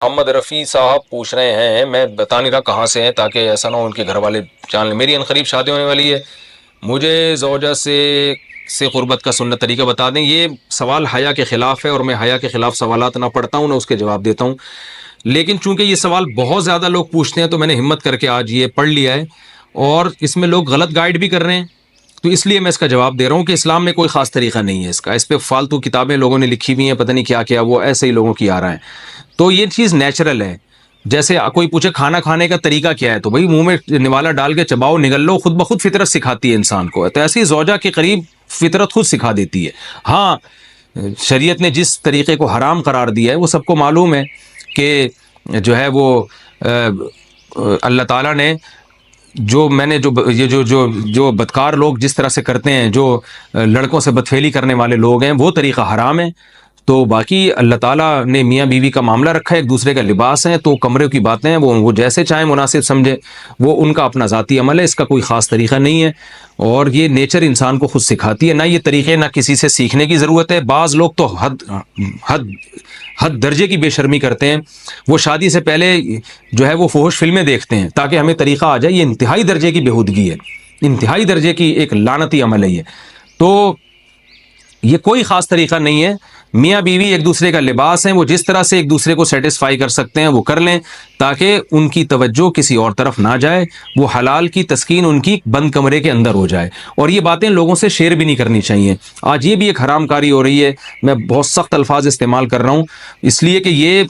محمد رفیع صاحب پوچھ رہے ہیں، میں بتا نہیں رہا کہاں سے ہیں تاکہ ایسا نہ ہو ان کے گھر والے جان لیں۔ میری عنقریب شادی ہونے والی ہے، مجھے زوجہ سے قربت کا سنت طریقہ بتا دیں۔ یہ سوال حیا کے خلاف ہے اور میں حیا کے خلاف سوالات نہ پڑھتا ہوں نہ اس کے جواب دیتا ہوں، لیکن چونکہ یہ سوال بہت زیادہ لوگ پوچھتے ہیں تو میں نے ہمت کر کے آج یہ پڑھ لیا ہے، اور اس میں لوگ غلط گائیڈ بھی کر رہے ہیں، تو اس لیے میں اس کا جواب دے رہا ہوں کہ اسلام میں کوئی خاص طریقہ نہیں ہے اس پہ فالتو کتابیں لوگوں نے لکھی ہوئی ہیں، پتہ نہیں کیا کیا، وہ ایسے ہی لوگوں کی آ رہا ہے۔ تو یہ چیز نیچرل ہے۔ جیسے کوئی پوچھے کھانا کھانے کا طریقہ کیا ہے، تو بھائی منہ میں نوالا ڈال کے چباؤ، نگل لو، خود بخود فطرت سکھاتی ہے انسان کو، تو ایسی زوجہ کے قریب فطرت خود سکھا دیتی ہے۔ ہاں، شریعت نے جس طریقے کو حرام قرار دیا ہے وہ سب کو معلوم ہے کہ جو ہے وہ اللہ تعالیٰ نے جو بدکار لوگ جس طرح سے کرتے ہیں، جو لڑکوں سے بدفعلی کرنے والے لوگ ہیں، وہ طریقہ حرام ہے۔ تو باقی اللہ تعالیٰ نے میاں بیوی کا معاملہ رکھا ہے، ایک دوسرے کا لباس ہے، تو کمرے کی باتیں ہیں وہ جیسے چاہیں مناسب سمجھے، وہ ان کا اپنا ذاتی عمل ہے، اس کا کوئی خاص طریقہ نہیں ہے، اور یہ نیچر انسان کو خود سکھاتی ہے، نہ یہ طریقے نہ کسی سے سیکھنے کی ضرورت ہے۔ بعض لوگ تو حد درجے کی بے شرمی کرتے ہیں، وہ شادی سے پہلے جو ہے وہ فحش فلمیں دیکھتے ہیں تاکہ ہمیں طریقہ آ جائے۔ یہ انتہائی درجے کی بےہودگی ہے، انتہائی درجے کی ایک لعنتی عمل ہے یہ۔ تو یہ کوئی خاص طریقہ نہیں ہے، میاں بیوی ایک دوسرے کا لباس ہیں، وہ جس طرح سے ایک دوسرے کو سیٹسفائی کر سکتے ہیں وہ کر لیں، تاکہ ان کی توجہ کسی اور طرف نہ جائے، وہ حلال کی تسکین ان کی بند کمرے کے اندر ہو جائے۔ اور یہ باتیں لوگوں سے شیئر بھی نہیں کرنی چاہیے۔ آج یہ بھی ایک حرام کاری ہو رہی ہے، میں بہت سخت الفاظ استعمال کر رہا ہوں اس لیے کہ یہ،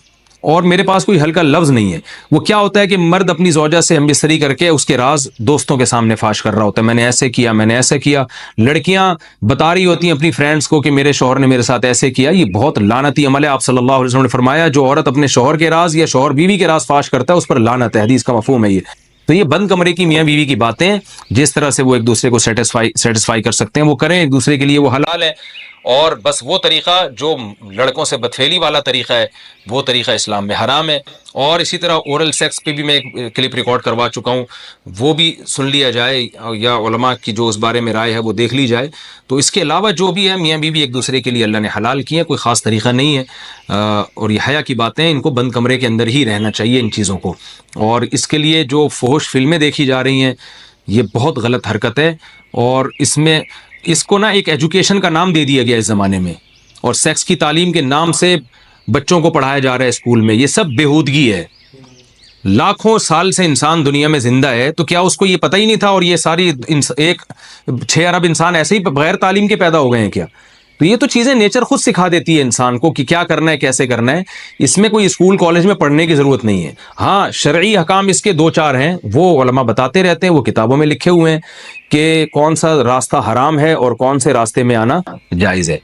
اور میرے پاس کوئی ہلکا لفظ نہیں ہے۔ وہ کیا ہوتا ہے کہ مرد اپنی زوجہ سے ہم بستری کر کے اس کے راز دوستوں کے سامنے فاش کر رہا ہوتا ہے، میں نے ایسے کیا، میں نے ایسے کیا۔ لڑکیاں بتا رہی ہوتی ہیں اپنی فرینڈز کو کہ میرے شوہر نے میرے ساتھ ایسے کیا۔ یہ بہت لعنتی عمل ہے۔ آپ صلی اللہ علیہ وسلم نے فرمایا جو عورت اپنے شوہر کے راز یا شوہر بیوی کے راز فاش کرتا ہے اس پر لعنت ہے، حدیث کا مفہوم ہے یہ۔ تو یہ بند کمرے کی میاں بیوی کی باتیں، جس طرح سے وہ ایک دوسرے کو سیٹسفائی کر سکتے ہیں وہ کریں، ایک دوسرے کے لیے وہ حلال ہے۔ اور بس وہ طریقہ جو لڑکوں سے بدفعلی والا طریقہ ہے وہ طریقہ اسلام میں حرام ہے۔ اور اسی طرح اورل سیکس پہ بھی میں ایک کلپ ریکارڈ کروا چکا ہوں، وہ بھی سن لیا جائے، یا علماء کی جو اس بارے میں رائے ہے وہ دیکھ لی جائے۔ تو اس کے علاوہ جو بھی ہے میاں بیوی ایک دوسرے کے لیے اللہ نے حلال کیے ہیں، کوئی خاص طریقہ نہیں ہے۔ اور یہ حیا کی باتیں، ان کو بند کمرے کے اندر ہی رہنا چاہیے ان چیزوں کو۔ اور اس کے لیے جو فحش فلمیں دیکھی جا رہی ہیں یہ بہت غلط حرکت ہے، اور اس کو نا ایک ایجوکیشن کا نام دے دیا گیا اس زمانے میں، اور سیکس کی تعلیم کے نام سے بچوں کو پڑھایا جا رہا ہے اسکول میں۔ یہ سب بےہودگی ہے۔ لاکھوں سال سے انسان دنیا میں زندہ ہے، تو کیا اس کو یہ پتہ ہی نہیں تھا؟ اور یہ ساری ایک 6 ارب انسان ایسے ہی بغیر تعلیم کے پیدا ہو گئے ہیں کیا؟ تو یہ تو چیزیں نیچر خود سکھا دیتی ہے انسان کو کہ کیا کرنا ہے، کیسے کرنا ہے۔ اس میں کوئی اسکول کالج میں پڑھنے کی ضرورت نہیں ہے۔ ہاں، شرعی احکام اس کے 2-4 ہیں، وہ علماء بتاتے رہتے ہیں، وہ کتابوں میں لکھے ہوئے ہیں کہ کون سا راستہ حرام ہے اور کون سے راستے میں آنا جائز ہے۔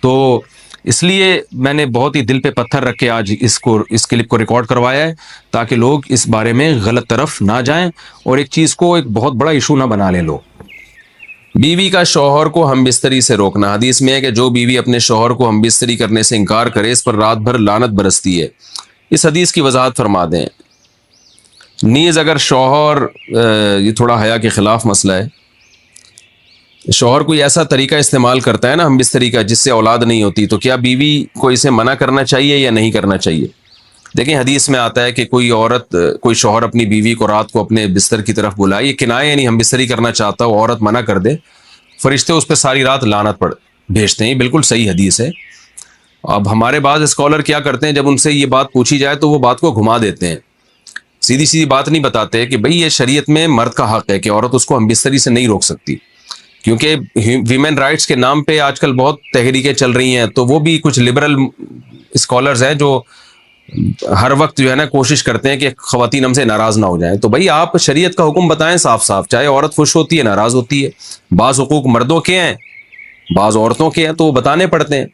تو اس لیے میں نے بہت ہی دل پہ پتھر رکھ کے آج اس کلپ کو ریکارڈ کروایا ہے، تاکہ لوگ اس بارے میں غلط طرف نہ جائیں اور ایک چیز کو ایک بہت بڑا ایشو نہ بنا لیں لوگ۔ بیوی کا شوہر کو ہم بستری سے روکنا۔ حدیث میں ہے کہ جو بیوی اپنے شوہر کو ہم بستری کرنے سے انکار کرے اس پر رات بھر لعنت برستی ہے۔ اس حدیث کی وضاحت فرما دیں۔ نیز اگر شوہر، یہ تھوڑا حیا کے خلاف مسئلہ ہے، شوہر کوئی ایسا طریقہ استعمال کرتا ہے نا ہم بستری کا جس سے اولاد نہیں ہوتی، تو کیا بیوی کو اسے منع کرنا چاہیے یا نہیں کرنا چاہیے؟ دیکھیں، حدیث میں آتا ہے کہ کوئی شوہر اپنی بیوی کو رات کو اپنے بستر کی طرف بلائے، یہ کنایہ یعنی ہم بستری کرنا چاہتا ہو، عورت منع کر دے، فرشتے اس پہ ساری رات لعنت بھیجتے ہیں۔ بالکل صحیح حدیث ہے۔ اب ہمارے بعض اسکالر کیا کرتے ہیں، جب ان سے یہ بات پوچھی جائے تو وہ بات کو گھما دیتے ہیں، سیدھی سیدھی بات نہیں بتاتے کہ بھئی یہ شریعت میں مرد کا حق ہے کہ عورت اس کو ہم بستری سے نہیں روک سکتی، کیونکہ ویمن رائٹس کے نام پہ آج کل بہت تحریکیں چل رہی ہیں، تو وہ بھی کچھ لبرل اسکالرز ہیں جو ہر وقت جو ہے نا کوشش کرتے ہیں کہ خواتین ہم سے ناراض نہ ہو جائیں۔ تو بھائی آپ شریعت کا حکم بتائیں صاف صاف، چاہے عورت خوش ہوتی ہے ناراض ہوتی ہے، بعض حقوق مردوں کے ہیں بعض عورتوں کے ہیں تو وہ بتانے پڑتے ہیں۔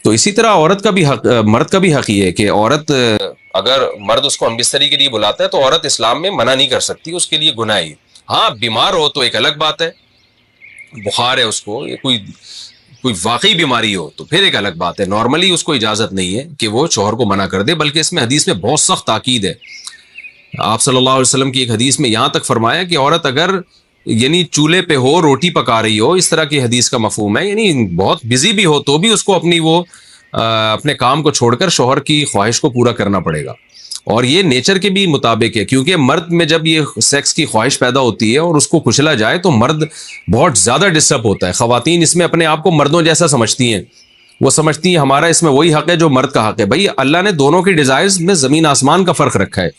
تو اسی طرح عورت کا بھی حق، مرد کا بھی حق یہ ہے کہ عورت، اگر مرد اس کو ہم بستری کے لیے بلاتا ہے تو عورت اسلام میں منع نہیں کر سکتی، اس کے لیے گناہ ہے۔ ہاں، بیمار ہو تو ایک الگ بات ہے، بخار ہے اس کو، یا کوئی واقعی بیماری ہو تو پھر ایک الگ بات ہے، نارملی اس کو اجازت نہیں ہے کہ وہ شوہر کو منع کر دے، بلکہ اس میں حدیث میں بہت سخت تاکید ہے۔ آپ صلی اللہ علیہ وسلم کی ایک حدیث میں یہاں تک فرمایا کہ عورت اگر یعنی چولہے پہ ہو، روٹی پکا رہی ہو، اس طرح کی حدیث کا مفہوم ہے، یعنی بہت بزی بھی ہو تو بھی اس کو اپنی وہ اپنے کام کو چھوڑ کر شوہر کی خواہش کو پورا کرنا پڑے گا. اور یہ نیچر کے بھی مطابق ہے, کیونکہ مرد میں جب یہ سیکس کی خواہش پیدا ہوتی ہے اور اس کو کچلا جائے تو مرد بہت زیادہ ڈسٹرب ہوتا ہے. خواتین اس میں اپنے آپ کو مردوں جیسا سمجھتی ہیں, وہ سمجھتی ہیں ہمارا اس میں وہی حق ہے جو مرد کا حق ہے. بھائی اللہ نے دونوں کی ڈیزائرز میں زمین آسمان کا فرق رکھا ہے,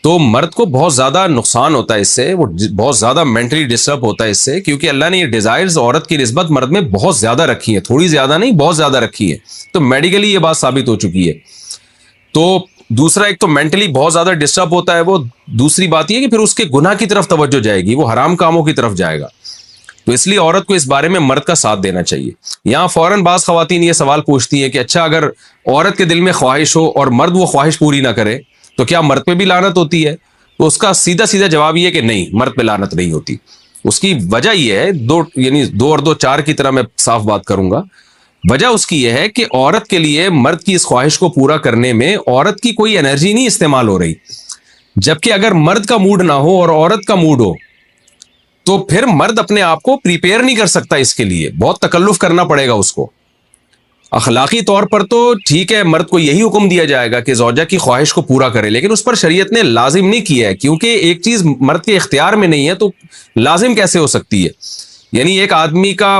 تو مرد کو بہت زیادہ نقصان ہوتا ہے اس سے, وہ بہت زیادہ مینٹلی ڈسٹرب ہوتا ہے اس سے, کیونکہ اللہ نے یہ ڈیزائرز عورت کی نسبت مرد میں بہت زیادہ رکھی ہیں, تھوڑی زیادہ نہیں بہت زیادہ رکھی ہے. تو میڈیکلی یہ بات ثابت ہو چکی ہے. تو دوسرا, ایک تو مینٹلی بہت زیادہ ڈسٹرب ہوتا ہے وہ, دوسری بات یہ کہ پھر اس کے گناہ کی طرف توجہ جائے گی, وہ حرام کاموں کی طرف جائے گا. تو اس لیے عورت کو اس بارے میں مرد کا ساتھ دینا چاہیے. یہاں فوراً بعض خواتین یہ سوال پوچھتی ہیں کہ اچھا اگر عورت کے دل میں خواہش ہو اور مرد وہ خواہش پوری نہ کرے تو کیا مرد پہ بھی لعنت ہوتی ہے؟ تو اس کا سیدھا سیدھا جواب یہ کہ نہیں, مرد پہ لعنت نہیں ہوتی. اس کی وجہ یہ ہے, دو اور دو چار کی طرح میں صاف بات کروں گا. وجہ اس کی یہ ہے کہ عورت کے لیے مرد کی اس خواہش کو پورا کرنے میں عورت کی کوئی انرجی نہیں استعمال ہو رہی, جبکہ اگر مرد کا موڈ نہ ہو اور عورت کا موڈ ہو تو پھر مرد اپنے آپ کو پریپیئر نہیں کر سکتا, اس کے لیے بہت تکلف کرنا پڑے گا اس کو. اخلاقی طور پر تو ٹھیک ہے, مرد کو یہی حکم دیا جائے گا کہ زوجہ کی خواہش کو پورا کرے, لیکن اس پر شریعت نے لازم نہیں کیا ہے, کیونکہ ایک چیز مرد کے اختیار میں نہیں ہے تو لازم کیسے ہو سکتی ہے؟ یعنی ایک آدمی کا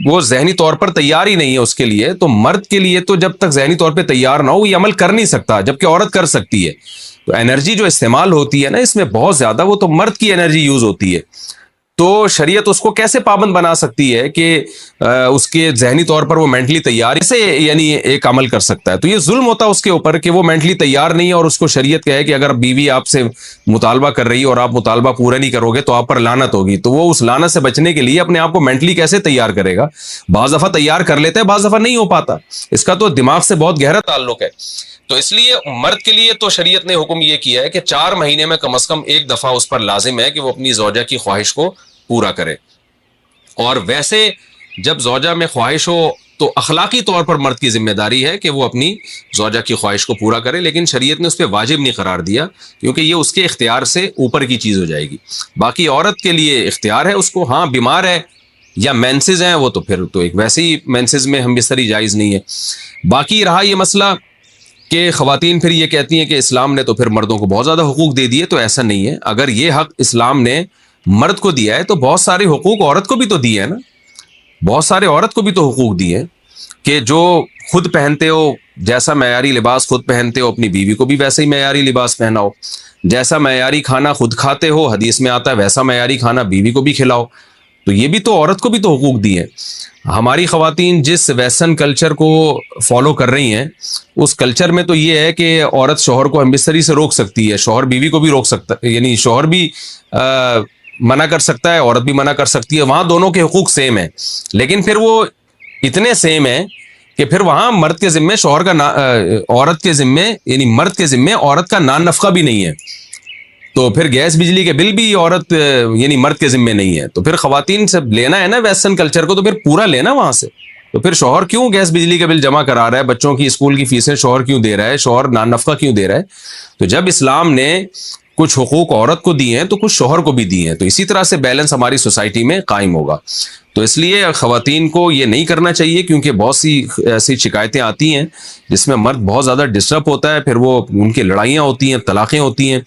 وہ ذہنی طور پر تیار ہی نہیں ہے اس کے لیے, تو مرد کے لیے تو جب تک ذہنی طور پہ تیار نہ ہو یہ عمل کر نہیں سکتا, جبکہ عورت کر سکتی ہے. تو انرجی جو استعمال ہوتی ہے نا اس میں بہت زیادہ, وہ تو مرد کی انرجی یوز ہوتی ہے. تو شریعت اس کو کیسے پابند بنا سکتی ہے کہ اس کے ذہنی طور پر وہ مینٹلی تیار سے یعنی ایک عمل کر سکتا ہے؟ تو یہ ظلم ہوتا ہے اس کے اوپر کہ وہ مینٹلی تیار نہیں ہے, اور اس کو شریعت کہے کہ اگر بیوی آپ سے مطالبہ کر رہی ہے اور آپ مطالبہ پورا نہیں کرو گے تو آپ پر لعنت ہوگی. تو وہ اس لعنت سے بچنے کے لیے اپنے آپ کو مینٹلی کیسے تیار کرے گا؟ بعض دفعہ تیار کر لیتا ہے, بعض دفعہ نہیں ہو پاتا. اس کا تو دماغ سے بہت گہرا تعلق ہے. تو اس لیے مرد کے لیے تو شریعت نے حکم یہ کیا ہے کہ 4 مہینے میں کم از کم ایک دفعہ اس پر لازم ہے کہ وہ اپنی زوجہ کی خواہش کو پورا کرے. اور ویسے جب زوجہ میں خواہش ہو تو اخلاقی طور پر مرد کی ذمہ داری ہے کہ وہ اپنی زوجہ کی خواہش کو پورا کرے, لیکن شریعت نے اس پہ واجب نہیں قرار دیا, کیونکہ یہ اس کے اختیار سے اوپر کی چیز ہو جائے گی. باقی عورت کے لیے اختیار ہے اس کو, ہاں بیمار ہے یا مینسز ہیں وہ تو پھر تو ایک ویسے ہی مینسز میں ہم بستری جائز نہیں ہے. باقی رہا یہ مسئلہ کہ خواتین پھر یہ کہتی ہیں کہ اسلام نے تو پھر مردوں کو بہت زیادہ حقوق دے دیے, تو ایسا نہیں ہے. اگر یہ حق اسلام نے مرد کو دیا ہے تو بہت سارے حقوق عورت کو بھی تو دیے ہیں نا, بہت سارے عورت کو بھی تو حقوق دیے ہیں کہ جو خود پہنتے ہو, جیسا معیاری لباس خود پہنتے ہو اپنی بیوی کو بھی ویسا ہی معیاری لباس پہناؤ, جیسا معیاری کھانا خود کھاتے ہو حدیث میں آتا ہے ویسا معیاری کھانا بیوی کو بھی کھلاؤ. تو یہ بھی تو عورت کو بھی تو حقوق دیے ہیں. ہماری خواتین جس ویسٹرن کلچر کو فالو کر رہی ہیں اس کلچر میں تو یہ ہے کہ عورت شوہر کو ہم بستری سے روک سکتی ہے, شوہر بیوی کو بھی روک سکتا ہے, یعنی شوہر بھی منع کر سکتا ہے, عورت بھی منع کر سکتی ہے. وہاں دونوں کے حقوق سیم ہیں, لیکن پھر وہ اتنے سیم ہیں کہ پھر وہاں مرد کے ذمے شوہر کا عورت کے ذمے یعنی مرد کے ذمے عورت کا نان نفقہ بھی نہیں ہے. تو پھر گیس بجلی کے بل بھی عورت یعنی مرد کے ذمے نہیں ہے. تو پھر خواتین سے لینا ہے نا ویسٹرن کلچر کو, تو پھر پورا لینا وہاں سے. تو پھر شوہر کیوں گیس بجلی کا بل جمع کرا رہا ہے, بچوں کی اسکول کی فیسیں شوہر کیوں دے رہا ہے, شوہر نان نفقہ کیوں دے رہا ہے؟ تو جب اسلام نے کچھ حقوق عورت کو دیے ہیں تو کچھ شوہر کو بھی دیے ہیں, تو اسی طرح سے بیلنس ہماری سوسائٹی میں قائم ہوگا. تو اس لیے خواتین کو یہ نہیں کرنا چاہیے, کیونکہ بہت سی ایسی شکایتیں آتی ہیں جس میں مرد بہت زیادہ ڈسٹرب ہوتا ہے, پھر وہ ان کی لڑائیاں ہوتی ہیں, طلاقیں ہوتی ہیں.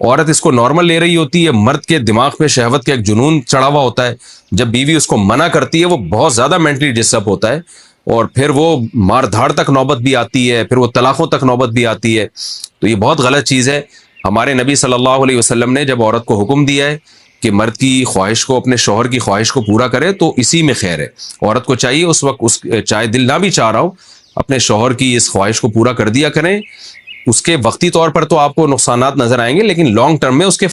عورت اس کو نارمل لے رہی ہوتی ہے, مرد کے دماغ پہ شہوت کا ایک جنون چڑھا ہوا ہوتا ہے, جب بیوی اس کو منع کرتی ہے وہ بہت زیادہ مینٹلی ڈسٹرب ہوتا ہے, اور پھر وہ مار دھاڑ تک نوبت بھی آتی ہے, پھر وہ طلاقوں تک نوبت بھی آتی ہے. تو یہ بہت غلط چیز ہے. ہمارے نبی صلی اللہ علیہ وسلم نے جب عورت کو حکم دیا ہے کہ مرد کی خواہش کو, اپنے شوہر کی خواہش کو پورا کرے, تو اسی میں خیر ہے. عورت کو چاہیے اس وقت چاہے دل نہ بھی چاہ رہا ہو اپنے شوہر کی اس خواہش کو پورا کر دیا کریں. اس کے وقتی طور پر تو آپ کو نقصانات نظر آئیں گے, لیکن لانگ ٹرم میں اس کے